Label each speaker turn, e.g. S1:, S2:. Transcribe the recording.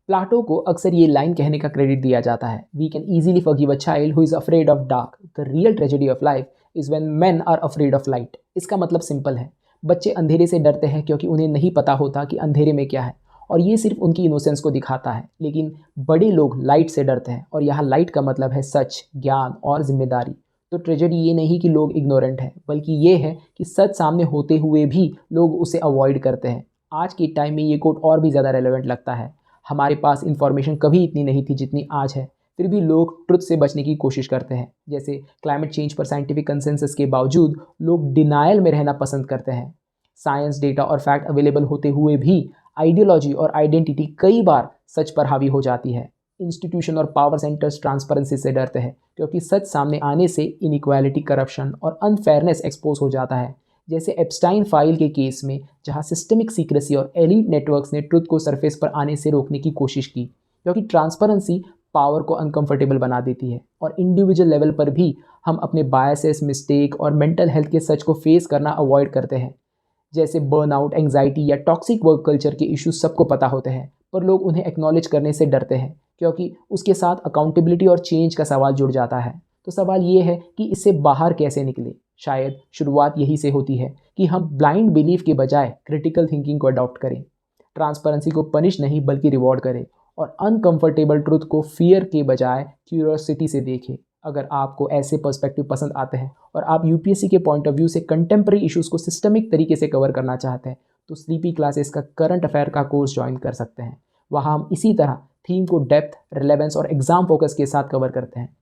S1: Plato को अक्सर ये लाइन कहने का क्रेडिट दिया जाता है, we can easily forgive a child who is afraid of dark, the real tragedy of life is when men are afraid of light. इसका मतलब सिंपल है, बच्चे अंधेरे से डरते हैं क्योंकि उन्हें नहीं पता होता कि अंधेरे में क्या है, और ये सिर्फ उनकी इनोसेंस को दिखाता है। लेकिन बड़े लोग लाइट से डरते हैं, और यहाँ लाइट का मतलब है सच, ज्ञान और जिम्मेदारी। तो ट्रेजेडी ये नहीं कि लोग इग्नोरेंट हैं, बल्कि ये है कि सच सामने होते हुए भी लोग उसे अवॉइड करते हैं। आज के टाइम में ये कोट और भी ज़्यादा रेलेवेंट लगता है। हमारे पास इन्फॉर्मेशन कभी इतनी नहीं थी जितनी आज है, फिर भी लोग ट्रुथ से बचने की कोशिश करते हैं। जैसे क्लाइमेट चेंज पर साइंटिफिक कंसेंसस के बावजूद लोग डिनायल में रहना पसंद करते हैं। साइंस, डेटा और फैक्ट अवेलेबल होते हुए भी आइडियोलॉजी और आइडेंटिटी कई बार सच पर हावी हो जाती है। इंस्टीट्यूशन और पावर सेंटर्स ट्रांसपेरेंसी से डरते हैं क्योंकि सच सामने आने से इनइक्वालिटी, करप्शन और अनफेयरनेस एक्सपोज हो जाता है। जैसे एप्स्टाइन फाइल के केस में, जहां सिस्टमिक सीक्रेसी और एलीट नेटवर्क्स ने ट्रुथ को सरफेस पर आने से रोकने की कोशिश की, क्योंकि ट्रांसपेरेंसी पावर को अनकंफर्टेबल बना देती है। और इंडिविजुअल लेवल पर भी हम अपने बायसेस, मिस्टेक और मेंटल हेल्थ के सच को फेस करना अवॉइड करते हैं। जैसे बर्नआउट, एंग्जाइटी या टॉक्सिक वर्क कल्चर के इश्यूज सबको पता होते हैं, पर लोग उन्हें एक्नॉलेज करने से डरते हैं क्योंकि उसके साथ अकाउंटेबिलिटी और चेंज का सवाल जुड़ जाता है। तो सवाल ये है कि इससे बाहर कैसे निकले। शायद शुरुआत यही से होती है कि हम ब्लाइंड बिलीफ के बजाय क्रिटिकल थिंकिंग को अडॉप्ट करें, ट्रांसपेरेंसी को पनिश नहीं बल्कि रिवॉर्ड करें, और अनकंफर्टेबल ट्रुथ को फियर के बजाय क्यूरियोसिटी से देखें। अगर आपको ऐसे पर्सपेक्टिव पसंद आते हैं और आप यूपीएससी के पॉइंट ऑफ व्यू से कंटेम्प्रेरी इश्यूज़ को सिस्टमिक तरीके से कवर करना चाहते हैं, तो स्लीपी क्लासेस का करंट अफेयर का कोर्स ज्वाइन कर सकते हैं। वहाँ हम इसी तरह थीम को डेप्थ, रिलेवेंस और एग्जाम फोकस के साथ कवर करते हैं।